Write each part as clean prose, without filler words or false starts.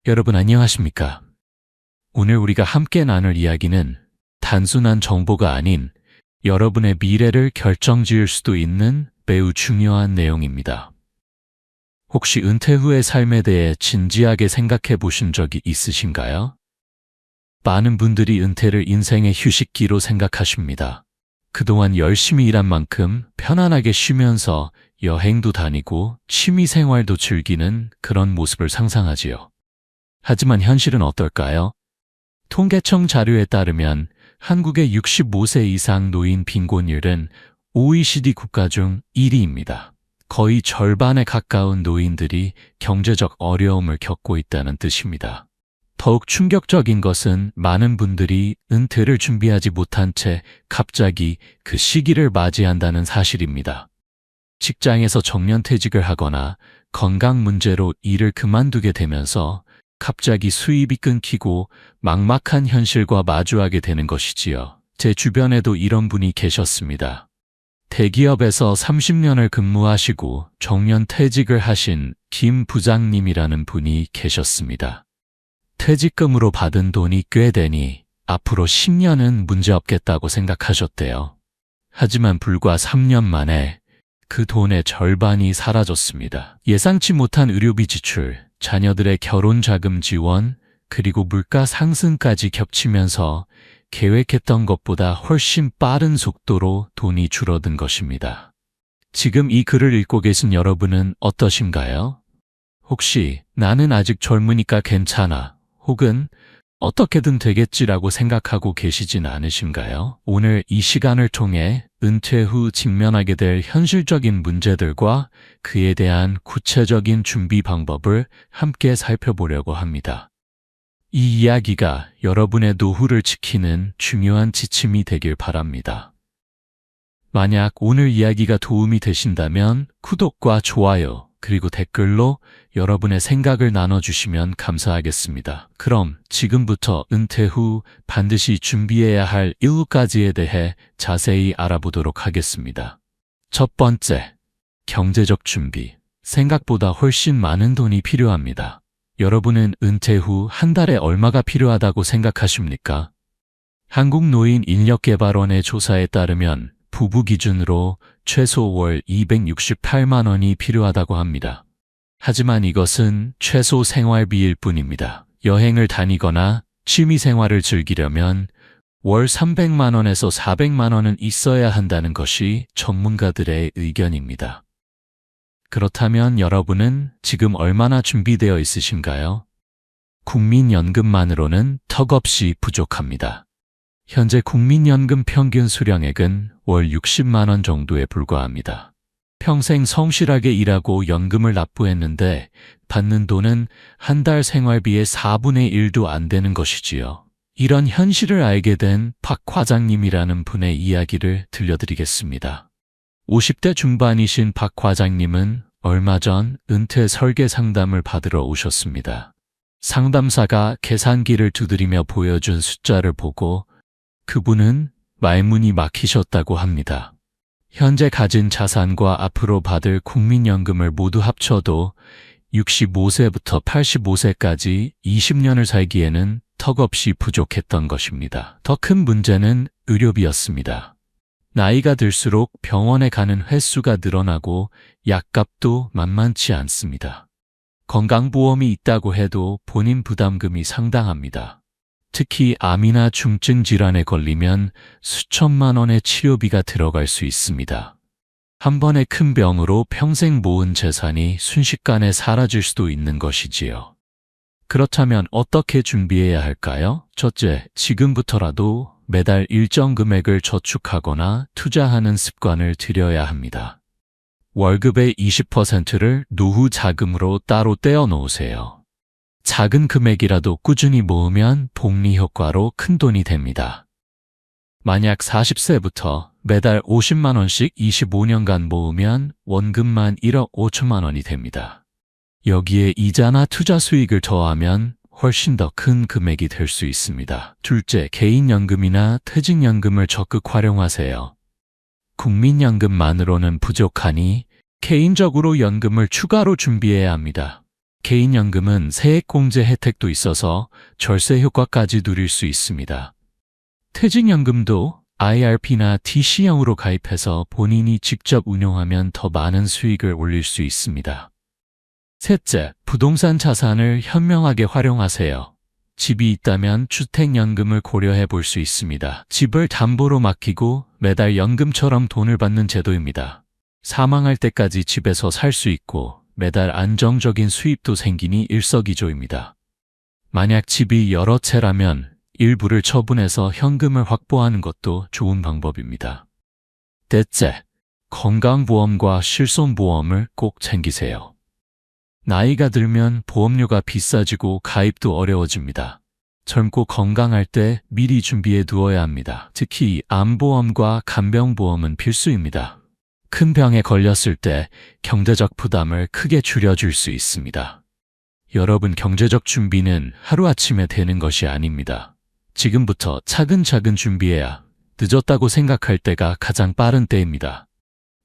여러분 안녕하십니까? 오늘 우리가 함께 나눌 이야기는 단순한 정보가 아닌 여러분의 미래를 결정지을 수도 있는 매우 중요한 내용입니다. 혹시 은퇴 후의 삶에 대해 진지하게 생각해 보신 적이 있으신가요? 많은 분들이 은퇴를 인생의 휴식기로 생각하십니다. 그동안 열심히 일한 만큼 편안하게 쉬면서 여행도 다니고 취미 생활도 즐기는 그런 모습을 상상하지요. 하지만 현실은 어떨까요? 통계청 자료에 따르면 한국의 65세 이상 노인 빈곤율은 OECD 국가 중 1위입니다. 거의 절반에 가까운 노인들이 경제적 어려움을 겪고 있다는 뜻입니다. 더욱 충격적인 것은 많은 분들이 은퇴를 준비하지 못한 채 갑자기 그 시기를 맞이한다는 사실입니다. 직장에서 정년퇴직을 하거나 건강 문제로 일을 그만두게 되면서 갑자기 수입이 끊기고 막막한 현실과 마주하게 되는 것이지요. 제 주변에도 이런 분이 계셨습니다. 대기업에서 30년을 근무하시고 정년퇴직을 하신 김 부장님이라는 분이 계셨습니다. 퇴직금으로 받은 돈이 꽤 되니 앞으로 10년은 문제없겠다고 생각하셨대요. 하지만 불과 3년 만에 그 돈의 절반이 사라졌습니다. 예상치 못한 의료비 지출, 자녀들의 결혼 자금 지원, 그리고 물가 상승까지 겹치면서 계획했던 것보다 훨씬 빠른 속도로 돈이 줄어든 것입니다. 지금 이 글을 읽고 계신 여러분은 어떠신가요? 혹시 나는 아직 젊으니까 괜찮아, 혹은 어떻게든 되겠지라고 생각하고 계시진 않으신가요? 오늘 이 시간을 통해 은퇴 후 직면하게 될 현실적인 문제들과 그에 대한 구체적인 준비 방법을 함께 살펴보려고 합니다. 이 이야기가 여러분의 노후를 지키는 중요한 지침이 되길 바랍니다. 만약 오늘 이야기가 도움이 되신다면 구독과 좋아요, 그리고 댓글로 여러분의 생각을 나눠주시면 감사하겠습니다. 그럼 지금부터 은퇴 후 반드시 준비해야 할 7가지에 대해 자세히 알아보도록 하겠습니다. 첫 번째, 경제적 준비. 생각보다 훨씬 많은 돈이 필요합니다. 여러분은 은퇴 후 한 달에 얼마가 필요하다고 생각하십니까? 한국노인인력개발원의 조사에 따르면 부부 기준으로 최소 월 268만 원이 필요하다고 합니다. 하지만 이것은 최소 생활비일 뿐입니다. 여행을 다니거나 취미 생활을 즐기려면 월 300만 원에서 400만 원은 있어야 한다는 것이 전문가들의 의견입니다. 그렇다면 여러분은 지금 얼마나 준비되어 있으신가요? 국민연금만으로는 턱없이 부족합니다. 현재 국민연금 평균 수령액은 월 60만 원 정도에 불과합니다. 평생 성실하게 일하고 연금을 납부했는데 받는 돈은 한 달 생활비의 4분의 1도 안 되는 것이지요. 이런 현실을 알게 된 박 과장님이라는 분의 이야기를 들려드리겠습니다. 50대 중반이신 박 과장님은 얼마 전 은퇴 설계 상담을 받으러 오셨습니다. 상담사가 계산기를 두드리며 보여준 숫자를 보고 그분은 말문이 막히셨다고 합니다. 현재 가진 자산과 앞으로 받을 국민연금을 모두 합쳐도 65세부터 85세까지 20년을 살기에는 턱없이 부족했던 것입니다. 더 큰 문제는 의료비였습니다. 나이가 들수록 병원에 가는 횟수가 늘어나고 약값도 만만치 않습니다. 건강보험이 있다고 해도 본인 부담금이 상당합니다. 특히 암이나 중증 질환에 걸리면 수천만 원의 치료비가 들어갈 수 있습니다. 한 번의 큰 병으로 평생 모은 재산이 순식간에 사라질 수도 있는 것이지요. 그렇다면 어떻게 준비해야 할까요? 첫째, 지금부터라도 매달 일정 금액을 저축하거나 투자하는 습관을 들여야 합니다. 월급의 20%를 노후 자금으로 따로 떼어 놓으세요. 작은 금액이라도 꾸준히 모으면 복리 효과로 큰 돈이 됩니다. 만약 40세부터 매달 50만 원씩 25년간 모으면 원금만 1억 5천만 원이 됩니다. 여기에 이자나 투자 수익을 더하면 훨씬 더 큰 금액이 될 수 있습니다. 둘째, 개인연금이나 퇴직연금을 적극 활용하세요. 국민연금만으로는 부족하니 개인적으로 연금을 추가로 준비해야 합니다. 개인연금은 세액공제 혜택도 있어서 절세 효과까지 누릴 수 있습니다. 퇴직연금도 IRP나 TC형으로 가입해서 본인이 직접 운용하면 더 많은 수익을 올릴 수 있습니다. 셋째, 부동산 자산을 현명하게 활용하세요. 집이 있다면 주택연금을 고려해 볼 수 있습니다. 집을 담보로 맡기고 매달 연금처럼 돈을 받는 제도입니다. 사망할 때까지 집에서 살 수 있고 매달 안정적인 수입도 생기니 일석이조입니다. 만약 집이 여러 채라면 일부를 처분해서 현금을 확보하는 것도 좋은 방법입니다. 넷째, 건강보험과 실손보험을 꼭 챙기세요. 나이가 들면 보험료가 비싸지고 가입도 어려워집니다. 젊고 건강할 때 미리 준비해 두어야 합니다. 특히 암보험과 간병보험은 필수입니다. 큰 병에 걸렸을 때 경제적 부담을 크게 줄여줄 수 있습니다. 여러분, 경제적 준비는 하루아침에 되는 것이 아닙니다. 지금부터 차근차근 준비해야 늦었다고 생각할 때가 가장 빠른 때입니다.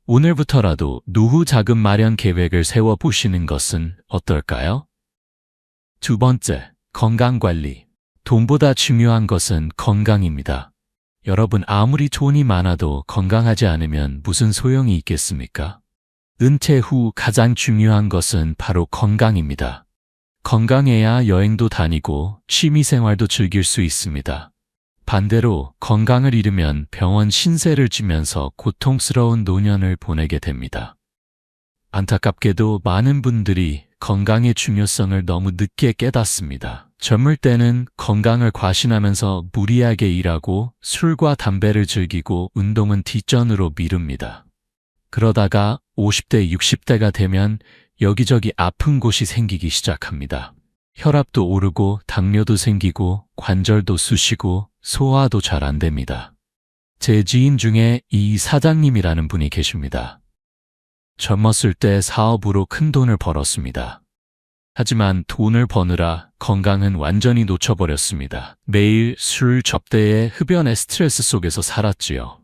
오늘부터라도 노후 자금 마련 계획을 세워보시는 것은 어떨까요? 두 번째, 건강관리. 돈보다 중요한 것은 건강입니다. 여러분, 아무리 돈이 많아도 건강하지 않으면 무슨 소용이 있겠습니까? 은퇴 후 가장 중요한 것은 바로 건강입니다. 건강해야 여행도 다니고 취미생활도 즐길 수 있습니다. 반대로 건강을 잃으면 병원 신세를 지면서 고통스러운 노년을 보내게 됩니다. 안타깝게도 많은 분들이 건강의 중요성을 너무 늦게 깨닫습니다. 젊을 때는 건강을 과신하면서 무리하게 일하고 술과 담배를 즐기고 운동은 뒷전으로 미룹니다. 그러다가 50대, 60대가 되면 여기저기 아픈 곳이 생기기 시작합니다. 혈압도 오르고 당뇨도 생기고 관절도 쑤시고 소화도 잘 안 됩니다. 제 지인 중에 이 사장님이라는 분이 계십니다. 젊었을 때 사업으로 큰 돈을 벌었습니다. 하지만 돈을 버느라 건강은 완전히 놓쳐버렸습니다. 매일 술 접대에 흡연의 스트레스 속에서 살았지요.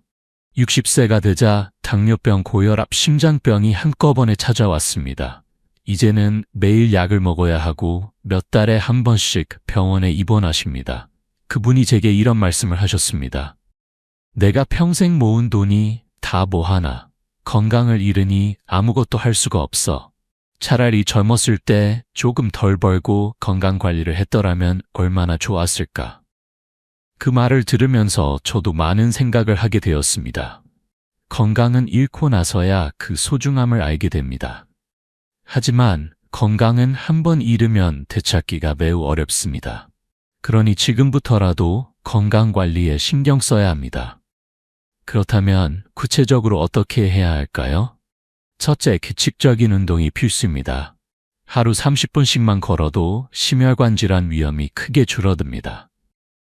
60세가 되자 당뇨병, 고혈압, 심장병이 한꺼번에 찾아왔습니다. 이제는 매일 약을 먹어야 하고 몇 달에 한 번씩 병원에 입원하십니다. 그분이 제게 이런 말씀을 하셨습니다. 내가 평생 모은 돈이 다 뭐하나. 건강을 잃으니 아무것도 할 수가 없어. 차라리 젊었을 때 조금 덜 벌고 건강관리를 했더라면 얼마나 좋았을까. 그 말을 들으면서 저도 많은 생각을 하게 되었습니다. 건강은 잃고 나서야 그 소중함을 알게 됩니다. 하지만 건강은 한 번 잃으면 되찾기가 매우 어렵습니다. 그러니 지금부터라도 건강관리에 신경 써야 합니다. 그렇다면 구체적으로 어떻게 해야 할까요? 첫째, 규칙적인 운동이 필수입니다. 하루 30분씩만 걸어도 심혈관 질환 위험이 크게 줄어듭니다.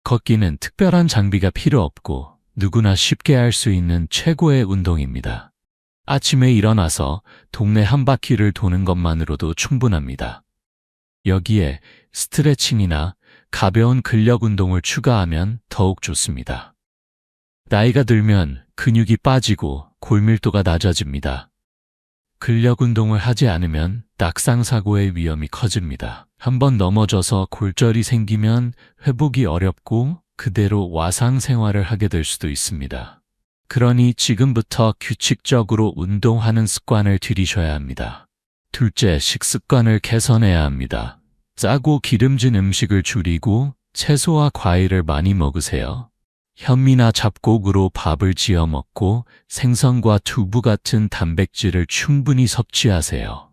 걷기는 특별한 장비가 필요 없고 누구나 쉽게 할 수 있는 최고의 운동입니다. 아침에 일어나서 동네 한 바퀴를 도는 것만으로도 충분합니다. 여기에 스트레칭이나 가벼운 근력 운동을 추가하면 더욱 좋습니다. 나이가 들면 근육이 빠지고 골밀도가 낮아집니다. 근력 운동을 하지 않으면 낙상사고의 위험이 커집니다. 한번 넘어져서 골절이 생기면 회복이 어렵고 그대로 와상 생활을 하게 될 수도 있습니다. 그러니 지금부터 규칙적으로 운동하는 습관을 들이셔야 합니다. 둘째, 식습관을 개선해야 합니다. 짜고 기름진 음식을 줄이고 채소와 과일을 많이 먹으세요. 현미나 잡곡으로 밥을 지어 먹고 생선과 두부 같은 단백질을 충분히 섭취하세요.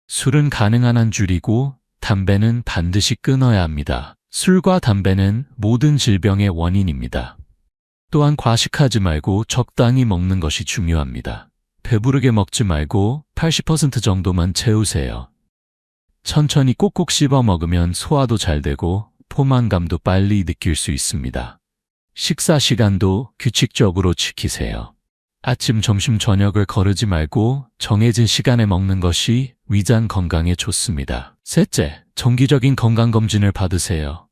술은 가능한 한 줄이고 담배는 반드시 끊어야 합니다. 술과 담배는 모든 질병의 원인입니다. 또한 과식하지 말고 적당히 먹는 것이 중요합니다. 배부르게 먹지 말고 80% 정도만 채우세요. 천천히 꼭꼭 씹어 먹으면 소화도 잘 되고 포만감도 빨리 느낄 수 있습니다. 식사 시간도 규칙적으로 지키세요. 아침, 점심, 저녁을 거르지 말고 정해진 시간에 먹는 것이 위장 건강에 좋습니다. 셋째, 정기적인 건강검진을 받으세요.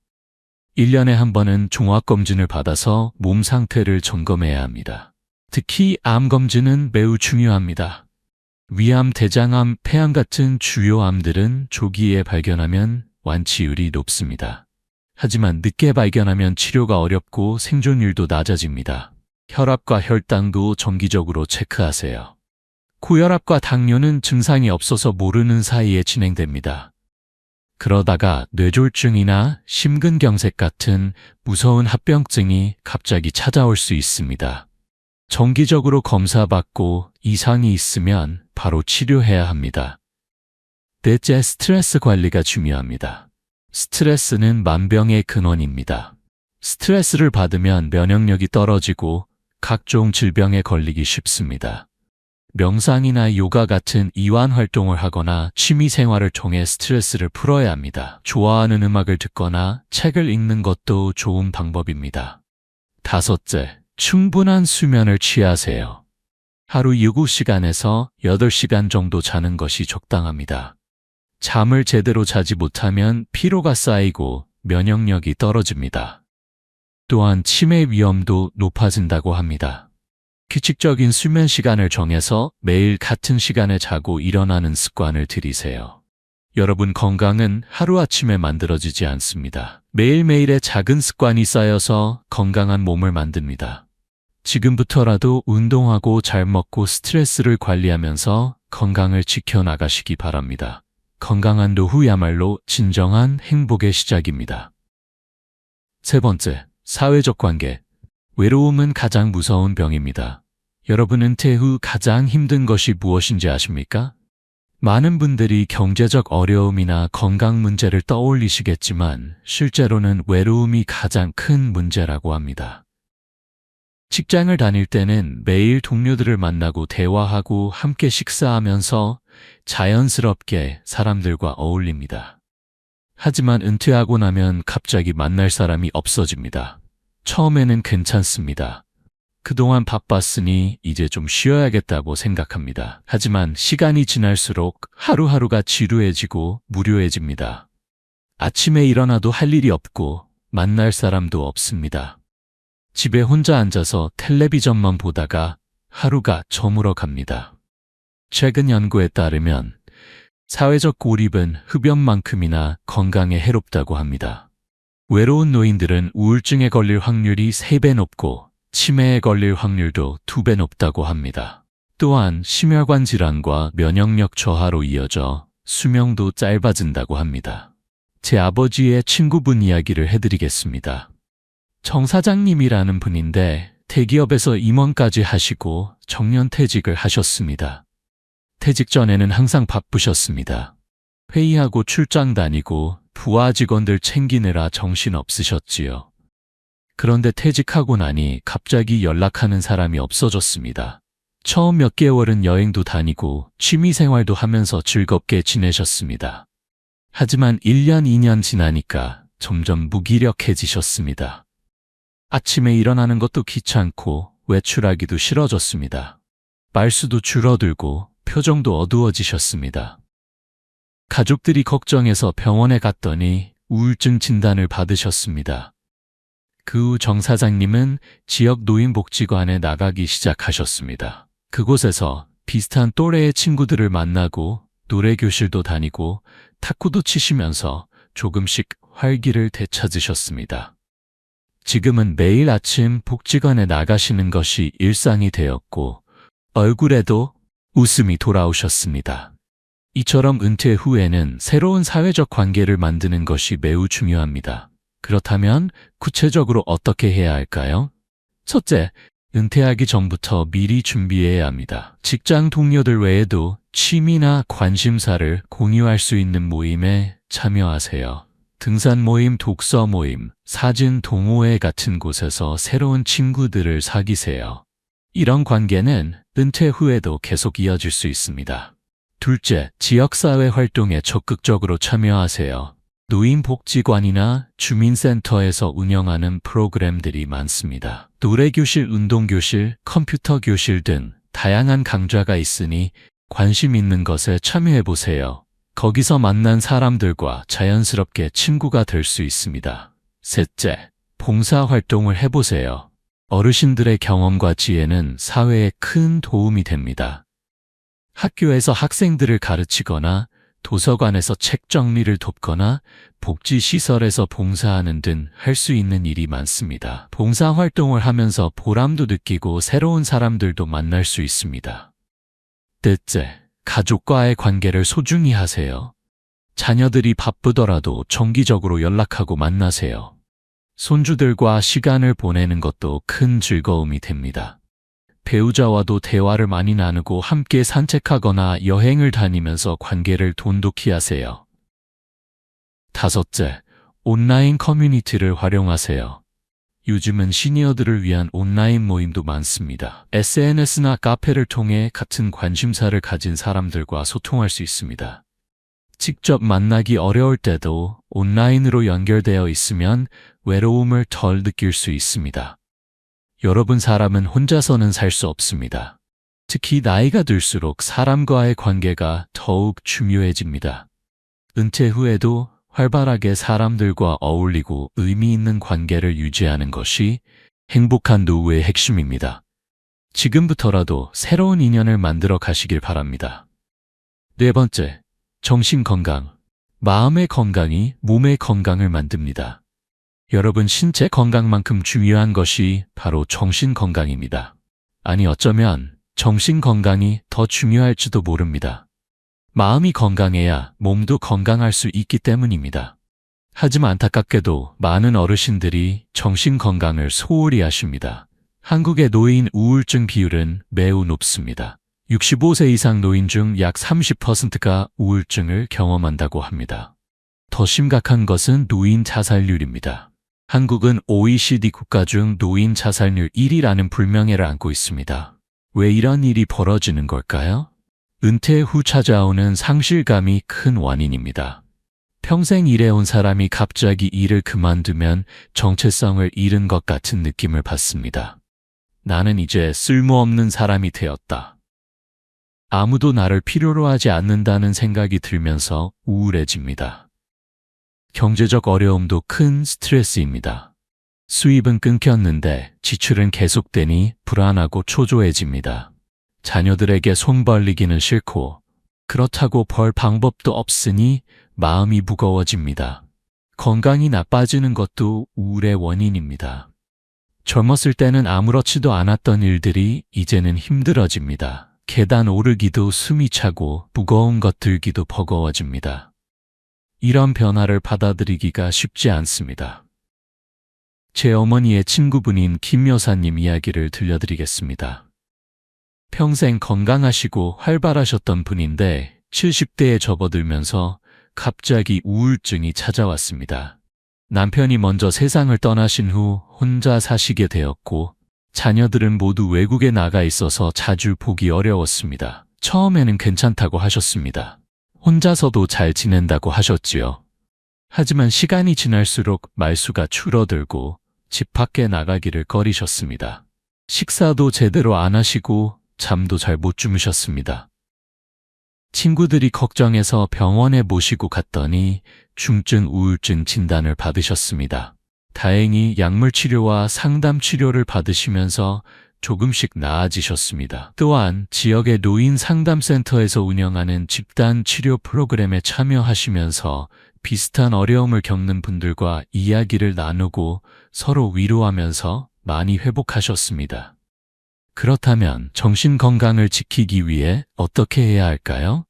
1년에 한 번은 종합검진을 받아서 몸 상태를 점검해야 합니다. 특히 암검진은 매우 중요합니다. 위암, 대장암, 폐암 같은 주요 암들은 조기에 발견하면 완치율이 높습니다. 하지만 늦게 발견하면 치료가 어렵고 생존율도 낮아집니다. 혈압과 혈당도 정기적으로 체크하세요. 고혈압과 당뇨는 증상이 없어서 모르는 사이에 진행됩니다. 그러다가 뇌졸중이나 심근경색 같은 무서운 합병증이 갑자기 찾아올 수 있습니다. 정기적으로 검사받고 이상이 있으면 바로 치료해야 합니다. 넷째, 스트레스 관리가 중요합니다. 스트레스는 만병의 근원입니다. 스트레스를 받으면 면역력이 떨어지고 각종 질병에 걸리기 쉽습니다. 명상이나 요가 같은 이완 활동을 하거나 취미 생활을 통해 스트레스를 풀어야 합니다. 좋아하는 음악을 듣거나 책을 읽는 것도 좋은 방법입니다. 다섯째, 충분한 수면을 취하세요. 하루 7시간에서 8시간 정도 자는 것이 적당합니다. 잠을 제대로 자지 못하면 피로가 쌓이고 면역력이 떨어집니다. 또한 치매 위험도 높아진다고 합니다. 규칙적인 수면 시간을 정해서 매일 같은 시간에 자고 일어나는 습관을 들이세요. 여러분, 건강은 하루아침에 만들어지지 않습니다. 매일매일의 작은 습관이 쌓여서 건강한 몸을 만듭니다. 지금부터라도 운동하고 잘 먹고 스트레스를 관리하면서 건강을 지켜나가시기 바랍니다. 건강한 노후야말로 진정한 행복의 시작입니다. 세 번째, 사회적 관계. 외로움은 가장 무서운 병입니다. 여러분, 은퇴 후 가장 힘든 것이 무엇인지 아십니까? 많은 분들이 경제적 어려움이나 건강 문제를 떠올리시겠지만 실제로는 외로움이 가장 큰 문제라고 합니다. 직장을 다닐 때는 매일 동료들을 만나고 대화하고 함께 식사하면서 자연스럽게 사람들과 어울립니다. 하지만 은퇴하고 나면 갑자기 만날 사람이 없어집니다. 처음에는 괜찮습니다. 그동안 바빴으니 이제 좀 쉬어야겠다고 생각합니다. 하지만 시간이 지날수록 하루하루가 지루해지고 무료해집니다. 아침에 일어나도 할 일이 없고 만날 사람도 없습니다. 집에 혼자 앉아서 텔레비전만 보다가 하루가 저물어 갑니다. 최근 연구에 따르면 사회적 고립은 흡연만큼이나 건강에 해롭다고 합니다. 외로운 노인들은 우울증에 걸릴 확률이 3배 높고 치매에 걸릴 확률도 2배 높다고 합니다. 또한 심혈관 질환과 면역력 저하로 이어져 수명도 짧아진다고 합니다. 제 아버지의 친구분 이야기를 해드리겠습니다. 정 사장님이라는 분인데 대기업에서 임원까지 하시고 정년퇴직을 하셨습니다. 퇴직 전에는 항상 바쁘셨습니다. 회의하고 출장 다니고 부하 직원들 챙기느라 정신 없으셨지요. 그런데 퇴직하고 나니 갑자기 연락하는 사람이 없어졌습니다. 처음 몇 개월은 여행도 다니고 취미생활도 하면서 즐겁게 지내셨습니다. 하지만 1년, 2년 지나니까 점점 무기력해지셨습니다. 아침에 일어나는 것도 귀찮고 외출하기도 싫어졌습니다. 말수도 줄어들고 표정도 어두워지셨습니다. 가족들이 걱정해서 병원에 갔더니 우울증 진단을 받으셨습니다. 그 후 정 사장님은 지역 노인복지관에 나가기 시작하셨습니다. 그곳에서 비슷한 또래의 친구들을 만나고 노래교실도 다니고 탁구도 치시면서 조금씩 활기를 되찾으셨습니다. 지금은 매일 아침 복지관에 나가시는 것이 일상이 되었고 얼굴에도 웃음이 돌아오셨습니다. 이처럼 은퇴 후에는 새로운 사회적 관계를 만드는 것이 매우 중요합니다. 그렇다면 구체적으로 어떻게 해야 할까요? 첫째, 은퇴하기 전부터 미리 준비해야 합니다. 직장 동료들 외에도 취미나 관심사를 공유할 수 있는 모임에 참여하세요. 등산 모임, 독서 모임, 사진 동호회 같은 곳에서 새로운 친구들을 사귀세요. 이런 관계는 은퇴 후에도 계속 이어질 수 있습니다. 둘째, 지역사회 활동에 적극적으로 참여하세요. 노인복지관이나 주민센터에서 운영하는 프로그램들이 많습니다. 노래교실, 운동교실, 컴퓨터교실 등 다양한 강좌가 있으니 관심 있는 것에 참여해보세요. 거기서 만난 사람들과 자연스럽게 친구가 될 수 있습니다. 셋째, 봉사활동을 해보세요. 어르신들의 경험과 지혜는 사회에 큰 도움이 됩니다. 학교에서 학생들을 가르치거나 도서관에서 책 정리를 돕거나 복지시설에서 봉사하는 등 할 수 있는 일이 많습니다. 봉사활동을 하면서 보람도 느끼고 새로운 사람들도 만날 수 있습니다. 넷째, 가족과의 관계를 소중히 하세요. 자녀들이 바쁘더라도 정기적으로 연락하고 만나세요. 손주들과 시간을 보내는 것도 큰 즐거움이 됩니다. 배우자와도 대화를 많이 나누고 함께 산책하거나 여행을 다니면서 관계를 돈독히 하세요. 다섯째, 온라인 커뮤니티를 활용하세요. 요즘은 시니어들을 위한 온라인 모임도 많습니다. SNS나 카페를 통해 같은 관심사를 가진 사람들과 소통할 수 있습니다. 직접 만나기 어려울 때도 온라인으로 연결되어 있으면 외로움을 덜 느낄 수 있습니다. 여러분, 사람은 혼자서는 살 수 없습니다. 특히 나이가 들수록 사람과의 관계가 더욱 중요해집니다. 은퇴 후에도 활발하게 사람들과 어울리고 의미 있는 관계를 유지하는 것이 행복한 노후의 핵심입니다. 지금부터라도 새로운 인연을 만들어 가시길 바랍니다. 네 번째, 정신건강. 마음의 건강이 몸의 건강을 만듭니다. 여러분, 신체 건강만큼 중요한 것이 바로 정신 건강입니다. 아니, 어쩌면 정신 건강이 더 중요할지도 모릅니다. 마음이 건강해야 몸도 건강할 수 있기 때문입니다. 하지만 안타깝게도 많은 어르신들이 정신 건강을 소홀히 하십니다. 한국의 노인 우울증 비율은 매우 높습니다. 65세 이상 노인 중 약 30%가 우울증을 경험한다고 합니다. 더 심각한 것은 노인 자살률입니다. 한국은 OECD 국가 중 노인 자살률 1위라는 불명예를 안고 있습니다. 왜 이런 일이 벌어지는 걸까요? 은퇴 후 찾아오는 상실감이 큰 원인입니다. 평생 일해온 사람이 갑자기 일을 그만두면 정체성을 잃은 것 같은 느낌을 받습니다. 나는 이제 쓸모없는 사람이 되었다. 아무도 나를 필요로 하지 않는다는 생각이 들면서 우울해집니다. 경제적 어려움도 큰 스트레스입니다. 수입은 끊겼는데 지출은 계속되니 불안하고 초조해집니다. 자녀들에게 손 벌리기는 싫고 그렇다고 벌 방법도 없으니 마음이 무거워집니다. 건강이 나빠지는 것도 우울의 원인입니다. 젊었을 때는 아무렇지도 않았던 일들이 이제는 힘들어집니다. 계단 오르기도 숨이 차고 무거운 것 들기도 버거워집니다. 이런 변화를 받아들이기가 쉽지 않습니다. 제 어머니의 친구분인 김 여사님 이야기를 들려드리겠습니다. 평생 건강하시고 활발하셨던 분인데 70대에 접어들면서 갑자기 우울증이 찾아왔습니다. 남편이 먼저 세상을 떠나신 후 혼자 사시게 되었고 자녀들은 모두 외국에 나가 있어서 자주 보기 어려웠습니다. 처음에는 괜찮다고 하셨습니다. 혼자서도 잘 지낸다고 하셨지요. 하지만 시간이 지날수록 말수가 줄어들고 집 밖에 나가기를 꺼리셨습니다. 식사도 제대로 안 하시고 잠도 잘 못 주무셨습니다. 친구들이 걱정해서 병원에 모시고 갔더니 중증 우울증 진단을 받으셨습니다. 다행히 약물 치료와 상담 치료를 받으시면서 조금씩 나아지셨습니다. 또한 지역의 노인 상담센터에서 운영하는 집단 치료 프로그램에 참여하시면서 비슷한 어려움을 겪는 분들과 이야기를 나누고 서로 위로하면서 많이 회복하셨습니다. 그렇다면 정신 건강을 지키기 위해 어떻게 해야 할까요?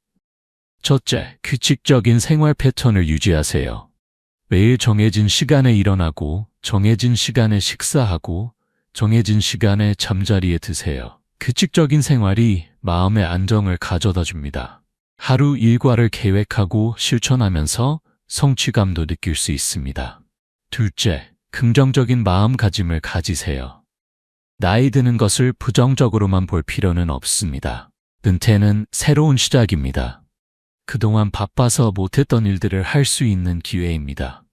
첫째, 규칙적인 생활 패턴을 유지하세요. 매일 정해진 시간에 일어나고 정해진 시간에 식사하고 정해진 시간에 잠자리에 드세요. 규칙적인 생활이 마음의 안정을 가져다 줍니다. 하루 일과를 계획하고 실천하면서 성취감도 느낄 수 있습니다. 둘째, 긍정적인 마음가짐을 가지세요. 나이 드는 것을 부정적으로만 볼 필요는 없습니다. 은퇴는 새로운 시작입니다. 그동안 바빠서 못했던 일들을 할 수 있는 기회입니다.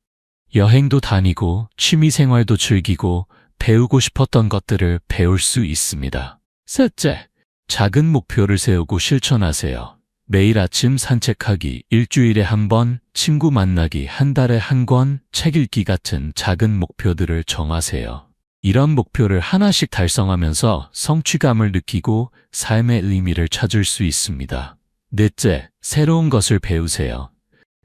여행도 다니고 취미생활도 즐기고 배우고 싶었던 것들을 배울 수 있습니다. 셋째, 작은 목표를 세우고 실천하세요. 매일 아침 산책하기, 일주일에 한 번, 친구 만나기, 한 달에 한 권, 책 읽기 같은 작은 목표들을 정하세요. 이런 목표를 하나씩 달성하면서 성취감을 느끼고 삶의 의미를 찾을 수 있습니다. 넷째, 새로운 것을 배우세요.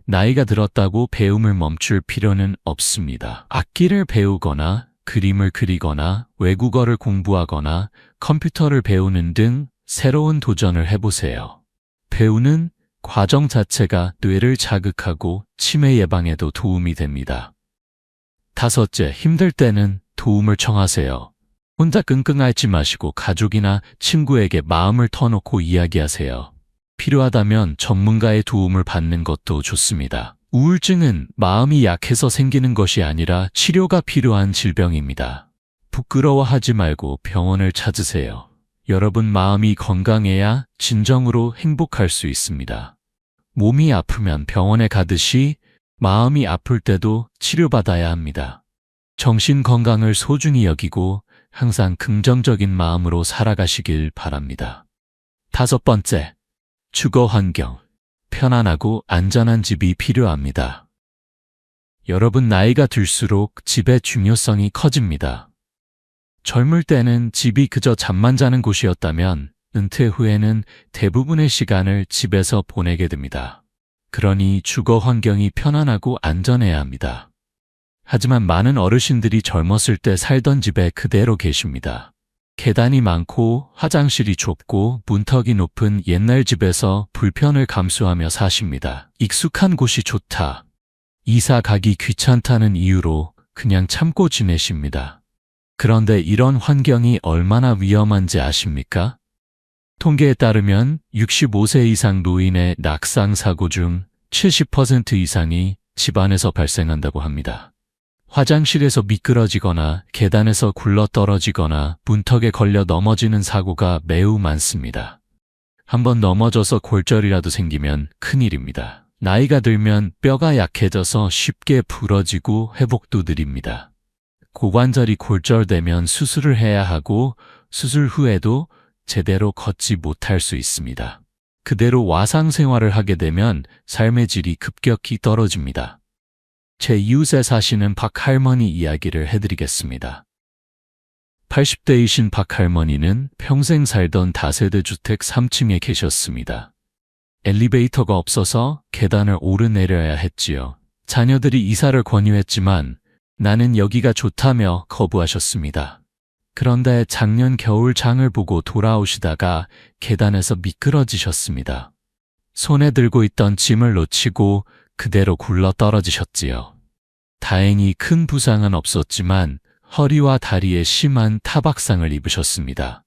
나이가 들었다고 배움을 멈출 필요는 없습니다. 악기를 배우거나 그림을 그리거나 외국어를 공부하거나 컴퓨터를 배우는 등 새로운 도전을 해보세요. 배우는 과정 자체가 뇌를 자극하고 치매 예방에도 도움이 됩니다. 다섯째, 힘들 때는 도움을 청하세요. 혼자 끙끙 앓지 마시고 가족이나 친구에게 마음을 터놓고 이야기하세요. 필요하다면 전문가의 도움을 받는 것도 좋습니다. 우울증은 마음이 약해서 생기는 것이 아니라 치료가 필요한 질병입니다. 부끄러워하지 말고 병원을 찾으세요. 여러분 마음이 건강해야 진정으로 행복할 수 있습니다. 몸이 아프면 병원에 가듯이 마음이 아플 때도 치료받아야 합니다. 정신 건강을 소중히 여기고 항상 긍정적인 마음으로 살아가시길 바랍니다. 다섯 번째, 주거 환경. 편안하고 안전한 집이 필요합니다. 여러분 나이가 들수록 집의 중요성이 커집니다. 젊을 때는 집이 그저 잠만 자는 곳이었다면 은퇴 후에는 대부분의 시간을 집에서 보내게 됩니다. 그러니 주거 환경이 편안하고 안전해야 합니다. 하지만 많은 어르신들이 젊었을 때 살던 집에 그대로 계십니다. 계단이 많고 화장실이 좁고 문턱이 높은 옛날 집에서 불편을 감수하며 사십니다. 익숙한 곳이 좋다, 이사 가기 귀찮다는 이유로 그냥 참고 지내십니다. 그런데 이런 환경이 얼마나 위험한지 아십니까? 통계에 따르면 65세 이상 노인의 낙상 사고 중 70% 이상이 집안에서 발생한다고 합니다. 화장실에서 미끄러지거나 계단에서 굴러떨어지거나 문턱에 걸려 넘어지는 사고가 매우 많습니다. 한번 넘어져서 골절이라도 생기면 큰일입니다. 나이가 들면 뼈가 약해져서 쉽게 부러지고 회복도 느립니다. 고관절이 골절되면 수술을 해야 하고 수술 후에도 제대로 걷지 못할 수 있습니다. 그대로 와상 생활을 하게 되면 삶의 질이 급격히 떨어집니다. 제 이웃에 사시는 박할머니 이야기를 해드리겠습니다. 80대이신 박할머니는 평생 살던 다세대 주택 3층에 계셨습니다. 엘리베이터가 없어서 계단을 오르내려야 했지요. 자녀들이 이사를 권유했지만 나는 여기가 좋다며 거부하셨습니다. 그런데 작년 겨울 장을 보고 돌아오시다가 계단에서 미끄러지셨습니다. 손에 들고 있던 짐을 놓치고 그대로 굴러 떨어지셨지요. 다행히 큰 부상은 없었지만 허리와 다리에 심한 타박상을 입으셨습니다.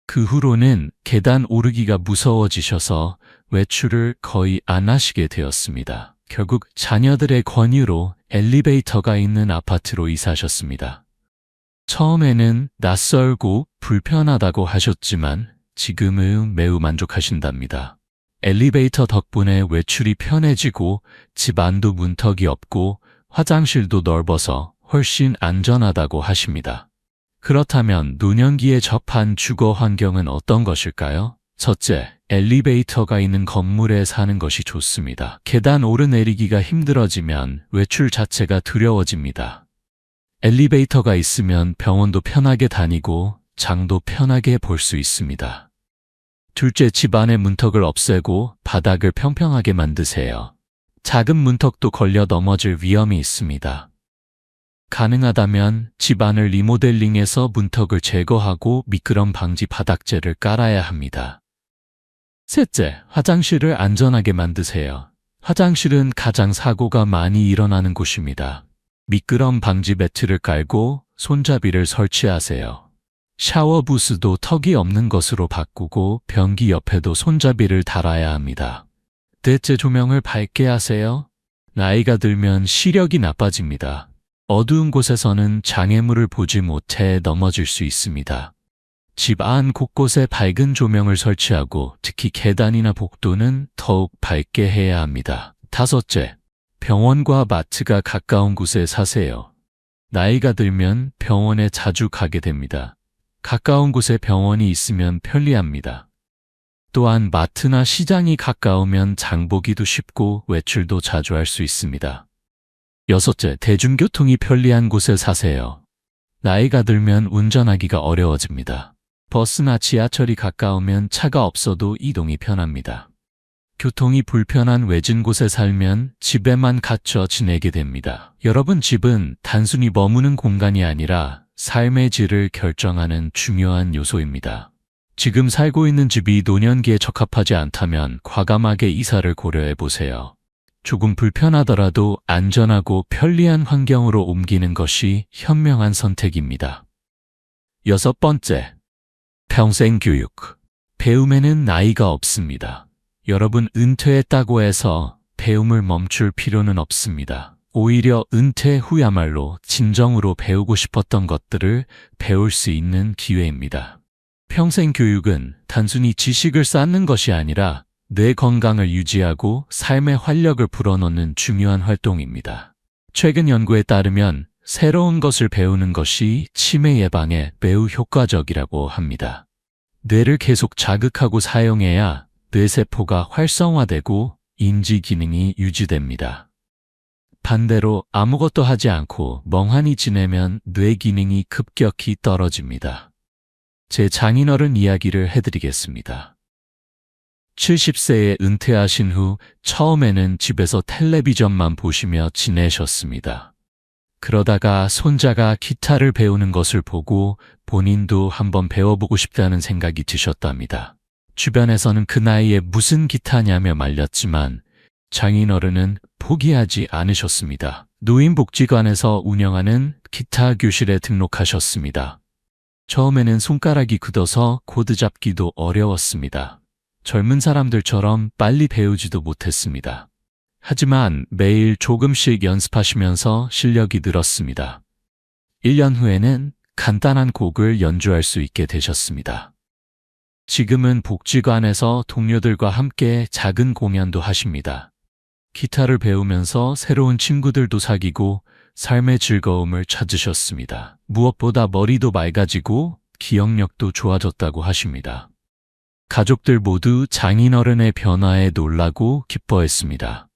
그 후로는 계단 오르기가 무서워지셔서 외출을 거의 안 하시게 되었습니다. 결국 자녀들의 권유로 엘리베이터가 있는 아파트로 이사하셨습니다. 처음에는 낯설고 불편하다고 하셨지만 지금은 매우 만족하신답니다. 엘리베이터 덕분에 외출이 편해지고 집 안도 문턱이 없고 화장실도 넓어서 훨씬 안전하다고 하십니다. 그렇다면 노년기에 접한 주거 환경은 어떤 것일까요? 첫째, 엘리베이터가 있는 건물에 사는 것이 좋습니다. 계단 오르내리기가 힘들어지면 외출 자체가 두려워집니다. 엘리베이터가 있으면 병원도 편하게 다니고 장도 편하게 볼 수 있습니다. 둘째, 집안의 문턱을 없애고 바닥을 평평하게 만드세요. 작은 문턱도 걸려 넘어질 위험이 있습니다. 가능하다면 집안을 리모델링해서 문턱을 제거하고 미끄럼 방지 바닥재를 깔아야 합니다. 셋째, 화장실을 안전하게 만드세요. 화장실은 가장 사고가 많이 일어나는 곳입니다. 미끄럼 방지 매트를 깔고 손잡이를 설치하세요. 샤워 부스도 턱이 없는 것으로 바꾸고 변기 옆에도 손잡이를 달아야 합니다. 넷째, 조명을 밝게 하세요. 나이가 들면 시력이 나빠집니다. 어두운 곳에서는 장애물을 보지 못해 넘어질 수 있습니다. 집 안 곳곳에 밝은 조명을 설치하고 특히 계단이나 복도는 더욱 밝게 해야 합니다. 다섯째, 병원과 마트가 가까운 곳에 사세요. 나이가 들면 병원에 자주 가게 됩니다. 가까운 곳에 병원이 있으면 편리합니다. 또한 마트나 시장이 가까우면 장보기도 쉽고 외출도 자주 할 수 있습니다. 여섯째, 대중교통이 편리한 곳에 사세요. 나이가 들면 운전하기가 어려워집니다. 버스나 지하철이 가까우면 차가 없어도 이동이 편합니다. 교통이 불편한 외진 곳에 살면 집에만 갇혀 지내게 됩니다. 여러분, 집은 단순히 머무는 공간이 아니라 삶의 질을 결정하는 중요한 요소입니다. 지금 살고 있는 집이 노년기에 적합하지 않다면 과감하게 이사를 고려해 보세요. 조금 불편하더라도 안전하고 편리한 환경으로 옮기는 것이 현명한 선택입니다. 6번째, 평생 교육. 배움에는 나이가 없습니다. 여러분, 은퇴했다고 해서 배움을 멈출 필요는 없습니다. 오히려 은퇴 후야말로 진정으로 배우고 싶었던 것들을 배울 수 있는 기회입니다. 평생 교육은 단순히 지식을 쌓는 것이 아니라 뇌 건강을 유지하고 삶의 활력을 불어넣는 중요한 활동입니다. 최근 연구에 따르면 새로운 것을 배우는 것이 치매 예방에 매우 효과적이라고 합니다. 뇌를 계속 자극하고 사용해야 뇌세포가 활성화되고 인지 기능이 유지됩니다. 반대로 아무것도 하지 않고 멍하니 지내면 뇌 기능이 급격히 떨어집니다. 제 장인어른 이야기를 해드리겠습니다. 70세에 은퇴하신 후 처음에는 집에서 텔레비전만 보시며 지내셨습니다. 그러다가 손자가 기타를 배우는 것을 보고 본인도 한번 배워보고 싶다는 생각이 드셨답니다. 주변에서는 그 나이에 무슨 기타냐며 말렸지만 장인어른은 포기하지 않으셨습니다. 노인복지관에서 운영하는 기타 교실에 등록하셨습니다. 처음에는 손가락이 굳어서 코드 잡기도 어려웠습니다. 젊은 사람들처럼 빨리 배우지도 못했습니다. 하지만 매일 조금씩 연습하시면서 실력이 늘었습니다. 1년 후에는 간단한 곡을 연주할 수 있게 되셨습니다. 지금은 복지관에서 동료들과 함께 작은 공연도 하십니다. 기타를 배우면서 새로운 친구들도 사귀고 삶의 즐거움을 찾으셨습니다. 무엇보다 머리도 맑아지고 기억력도 좋아졌다고 하십니다. 가족들 모두 장인어른의 변화에 놀라고 기뻐했습니다.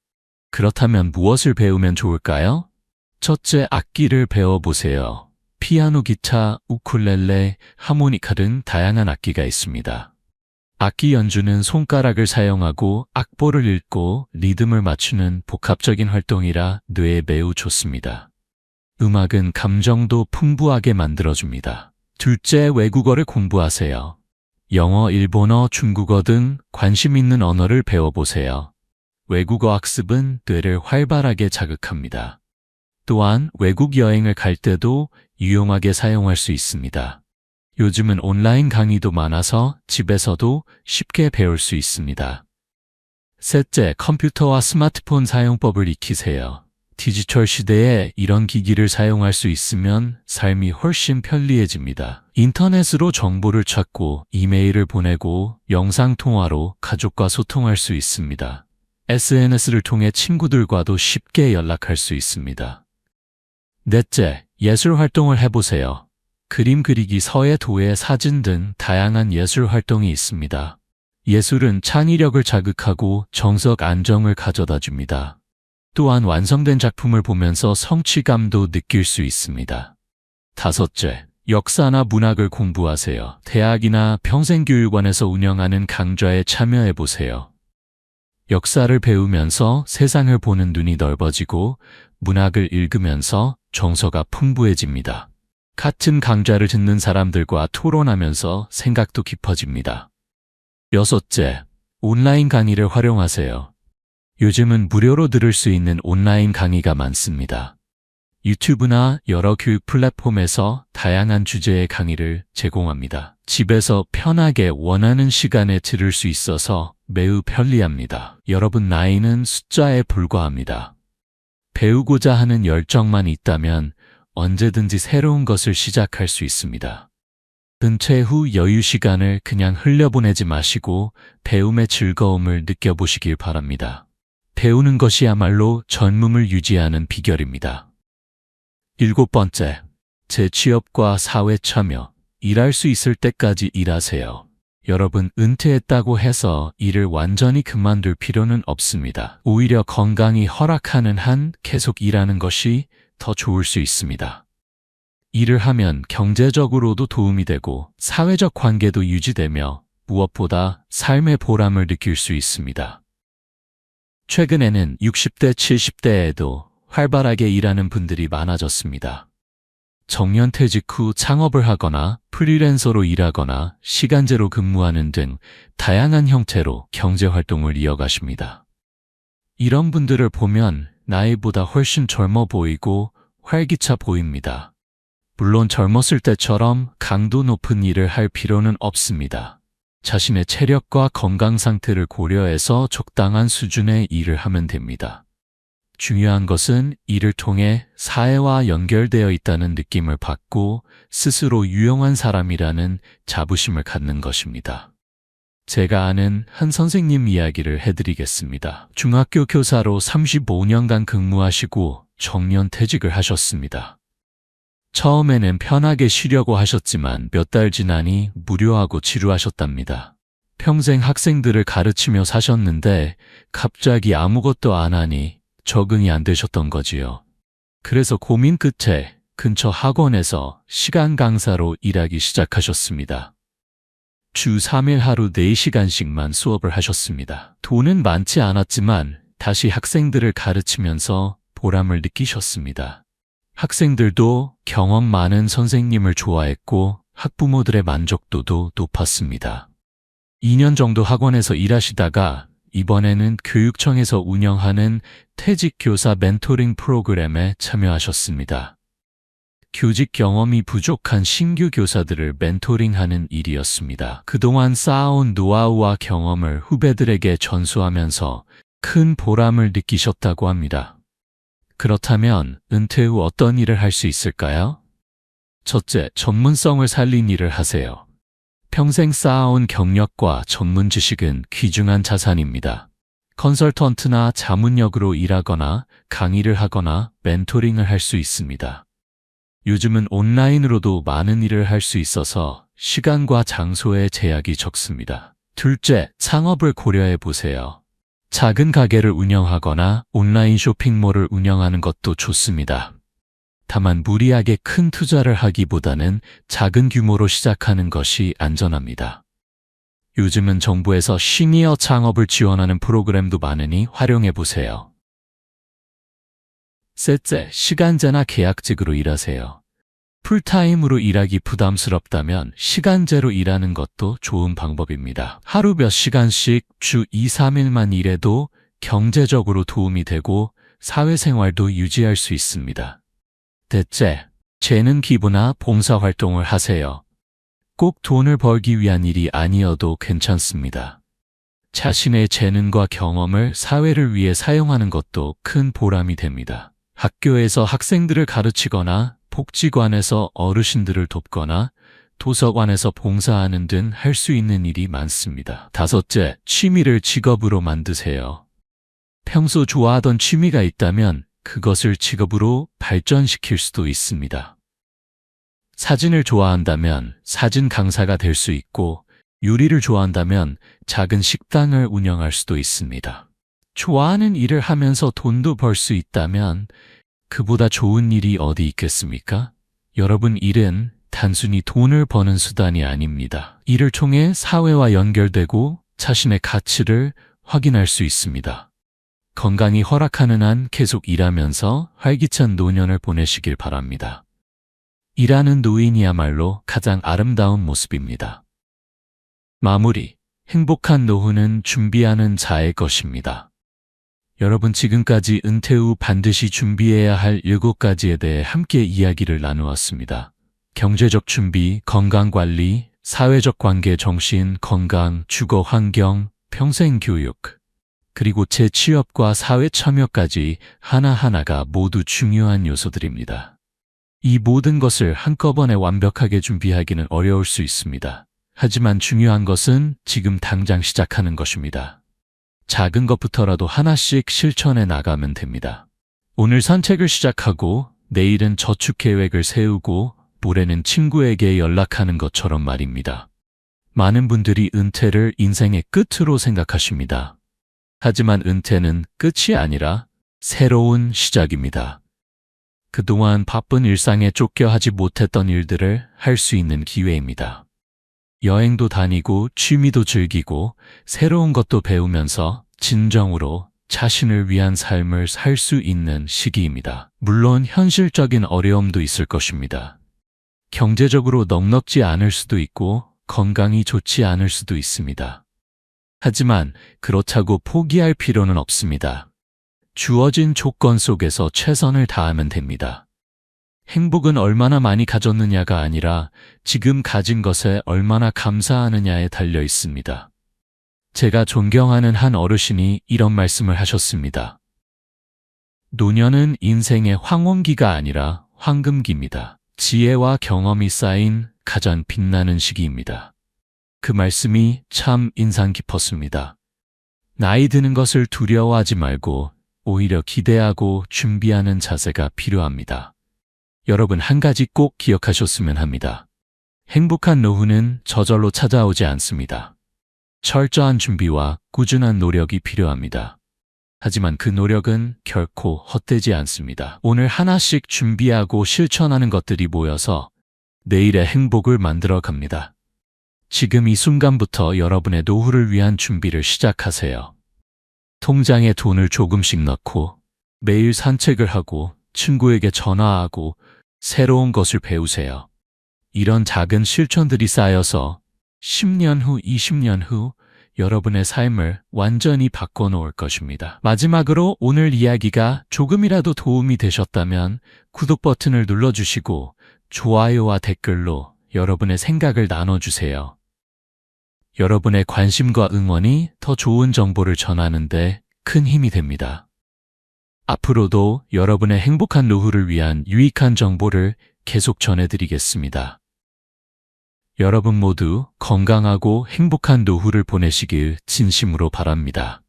그렇다면 무엇을 배우면 좋을까요? 첫째, 악기를 배워보세요. 피아노, 기타, 우쿨렐레, 하모니카 등 다양한 악기가 있습니다. 악기 연주는 손가락을 사용하고 악보를 읽고 리듬을 맞추는 복합적인 활동이라 뇌에 매우 좋습니다. 음악은 감정도 풍부하게 만들어줍니다. 둘째, 외국어를 공부하세요. 영어, 일본어, 중국어 등 관심 있는 언어를 배워보세요. 외국어 학습은 뇌를 활발하게 자극합니다. 또한 외국 여행을 갈 때도 유용하게 사용할 수 있습니다. 요즘은 온라인 강의도 많아서 집에서도 쉽게 배울 수 있습니다. 셋째, 컴퓨터와 스마트폰 사용법을 익히세요. 디지털 시대에 이런 기기를 사용할 수 있으면 삶이 훨씬 편리해집니다. 인터넷으로 정보를 찾고 이메일을 보내고 영상통화로 가족과 소통할 수 있습니다. SNS를 통해 친구들과도 쉽게 연락할 수 있습니다. 넷째, 예술 활동을 해보세요. 그림 그리기, 서예, 도예, 사진 등 다양한 예술 활동이 있습니다. 예술은 창의력을 자극하고 정석 안정을 가져다 줍니다. 또한 완성된 작품을 보면서 성취감도 느낄 수 있습니다. 다섯째, 역사나 문학을 공부하세요. 대학이나 평생교육원에서 운영하는 강좌에 참여해보세요. 역사를 배우면서 세상을 보는 눈이 넓어지고 문학을 읽으면서 정서가 풍부해집니다. 같은 강좌를 듣는 사람들과 토론하면서 생각도 깊어집니다. 여섯째, 온라인 강의를 활용하세요. 요즘은 무료로 들을 수 있는 온라인 강의가 많습니다. 유튜브나 여러 교육 플랫폼에서 다양한 주제의 강의를 제공합니다. 집에서 편하게 원하는 시간에 들을 수 있어서 매우 편리합니다. 여러분, 나이는 숫자에 불과합니다. 배우고자 하는 열정만 있다면 언제든지 새로운 것을 시작할 수 있습니다. 은퇴 후 여유 시간을 그냥 흘려보내지 마시고 배움의 즐거움을 느껴보시길 바랍니다. 배우는 것이야말로 젊음을 유지하는 비결입니다. 7번째, 재취업과 사회 참여. 일할 수 있을 때까지 일하세요. 여러분, 은퇴했다고 해서 일을 완전히 그만둘 필요는 없습니다. 오히려 건강이 허락하는 한 계속 일하는 것이 더 좋을 수 있습니다. 일을 하면 경제적으로도 도움이 되고 사회적 관계도 유지되며 무엇보다 삶의 보람을 느낄 수 있습니다. 최근에는 60대, 70대에도 활발하게 일하는 분들이 많아졌습니다. 정년퇴직 후 창업을 하거나 프리랜서로 일하거나 시간제로 근무하는 등 다양한 형태로 경제활동을 이어가십니다. 이런 분들을 보면 나이보다 훨씬 젊어 보이고 활기차 보입니다. 물론 젊었을 때처럼 강도 높은 일을 할 필요는 없습니다. 자신의 체력과 건강 상태를 고려해서 적당한 수준의 일을 하면 됩니다. 중요한 것은 이를 통해 사회와 연결되어 있다는 느낌을 받고 스스로 유용한 사람이라는 자부심을 갖는 것입니다. 제가 아는 한 선생님 이야기를 해드리겠습니다. 중학교 교사로 35년간 근무하시고 정년퇴직을 하셨습니다. 처음에는 편하게 쉬려고 하셨지만 몇 달 지나니 무료하고 지루하셨답니다. 평생 학생들을 가르치며 사셨는데 갑자기 아무것도 안 하니 적응이 안 되셨던 거지요. 그래서 고민 끝에 근처 학원에서 시간 강사로 일하기 시작하셨습니다. 주 3일 하루 4시간씩만 수업을 하셨습니다. 돈은 많지 않았지만 다시 학생들을 가르치면서 보람을 느끼셨습니다. 학생들도 경험 많은 선생님을 좋아했고 학부모들의 만족도도 높았습니다. 2년 정도 학원에서 일하시다가 이번에는 교육청에서 운영하는 퇴직교사 멘토링 프로그램에 참여하셨습니다. 교직 경험이 부족한 신규 교사들을 멘토링하는 일이었습니다. 그동안 쌓아온 노하우와 경험을 후배들에게 전수하면서 큰 보람을 느끼셨다고 합니다. 그렇다면 은퇴 후 어떤 일을 할 수 있을까요? 첫째, 전문성을 살린 일을 하세요. 평생 쌓아온 경력과 전문 지식은 귀중한 자산입니다. 컨설턴트나 자문역으로 일하거나 강의를 하거나 멘토링을 할 수 있습니다. 요즘은 온라인으로도 많은 일을 할 수 있어서 시간과 장소의 제약이 적습니다. 둘째, 창업을 고려해 보세요. 작은 가게를 운영하거나 온라인 쇼핑몰을 운영하는 것도 좋습니다. 다만 무리하게 큰 투자를 하기보다는 작은 규모로 시작하는 것이 안전합니다. 요즘은 정부에서 시니어 창업을 지원하는 프로그램도 많으니 활용해 보세요. 셋째, 시간제나 계약직으로 일하세요. 풀타임으로 일하기 부담스럽다면 시간제로 일하는 것도 좋은 방법입니다. 하루 몇 시간씩 주 2, 3일만 일해도 경제적으로 도움이 되고 사회생활도 유지할 수 있습니다. 넷째, 재능 기부나 봉사활동을 하세요. 꼭 돈을 벌기 위한 일이 아니어도 괜찮습니다. 자신의 재능과 경험을 사회를 위해 사용하는 것도 큰 보람이 됩니다. 학교에서 학생들을 가르치거나 복지관에서 어르신들을 돕거나 도서관에서 봉사하는 등 할 수 있는 일이 많습니다. 다섯째, 취미를 직업으로 만드세요. 평소 좋아하던 취미가 있다면 그것을 직업으로 발전시킬 수도 있습니다. 사진을 좋아한다면 사진 강사가 될 수 있고 요리를 좋아한다면 작은 식당을 운영할 수도 있습니다. 좋아하는 일을 하면서 돈도 벌 수 있다면 그보다 좋은 일이 어디 있겠습니까? 여러분, 일은 단순히 돈을 버는 수단이 아닙니다. 이를 통해 사회와 연결되고 자신의 가치를 확인할 수 있습니다. 건강이 허락하는 한 계속 일하면서 활기찬 노년을 보내시길 바랍니다. 일하는 노인이야말로 가장 아름다운 모습입니다. 마무리, 행복한 노후는 준비하는 자의 것입니다. 여러분, 지금까지 은퇴 후 반드시 준비해야 할 7가지에 대해 함께 이야기를 나누었습니다. 경제적 준비, 건강관리, 사회적 관계, 정신, 건강, 주거 환경, 평생 교육, 그리고 재취업과 사회 참여까지 하나하나가 모두 중요한 요소들입니다. 이 모든 것을 한꺼번에 완벽하게 준비하기는 어려울 수 있습니다. 하지만 중요한 것은 지금 당장 시작하는 것입니다. 작은 것부터라도 하나씩 실천해 나가면 됩니다. 오늘 산책을 시작하고 내일은 저축 계획을 세우고 모레는 친구에게 연락하는 것처럼 말입니다. 많은 분들이 은퇴를 인생의 끝으로 생각하십니다. 하지만 은퇴는 끝이 아니라 새로운 시작입니다. 그동안 바쁜 일상에 쫓겨 하지 못했던 일들을 할 수 있는 기회입니다. 여행도 다니고 취미도 즐기고 새로운 것도 배우면서 진정으로 자신을 위한 삶을 살 수 있는 시기입니다. 물론 현실적인 어려움도 있을 것입니다. 경제적으로 넉넉지 않을 수도 있고 건강이 좋지 않을 수도 있습니다. 하지만 그렇다고 포기할 필요는 없습니다. 주어진 조건 속에서 최선을 다하면 됩니다. 행복은 얼마나 많이 가졌느냐가 아니라 지금 가진 것에 얼마나 감사하느냐에 달려 있습니다. 제가 존경하는 한 어르신이 이런 말씀을 하셨습니다. 노년은 인생의 황혼기가 아니라 황금기입니다. 지혜와 경험이 쌓인 가장 빛나는 시기입니다. 그 말씀이 참 인상 깊었습니다. 나이 드는 것을 두려워하지 말고 오히려 기대하고 준비하는 자세가 필요합니다. 여러분 한 가지 꼭 기억하셨으면 합니다. 행복한 노후는 저절로 찾아오지 않습니다. 철저한 준비와 꾸준한 노력이 필요합니다. 하지만 그 노력은 결코 헛되지 않습니다. 오늘 하나씩 준비하고 실천하는 것들이 모여서 내일의 행복을 만들어 갑니다. 지금 이 순간부터 여러분의 노후를 위한 준비를 시작하세요. 통장에 돈을 조금씩 넣고 매일 산책을 하고 친구에게 전화하고 새로운 것을 배우세요. 이런 작은 실천들이 쌓여서 10년 후, 20년 후 여러분의 삶을 완전히 바꿔놓을 것입니다. 마지막으로 오늘 이야기가 조금이라도 도움이 되셨다면 구독 버튼을 눌러주시고 좋아요와 댓글로 여러분의 생각을 나눠주세요. 여러분의 관심과 응원이 더 좋은 정보를 전하는 데 큰 힘이 됩니다. 앞으로도 여러분의 행복한 노후를 위한 유익한 정보를 계속 전해드리겠습니다. 여러분 모두 건강하고 행복한 노후를 보내시길 진심으로 바랍니다.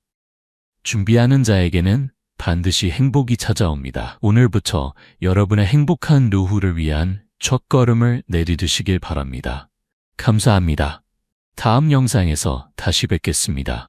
준비하는 자에게는 반드시 행복이 찾아옵니다. 오늘부터 여러분의 행복한 노후를 위한 첫걸음을 내디디시길 바랍니다. 감사합니다. 다음 영상에서 다시 뵙겠습니다.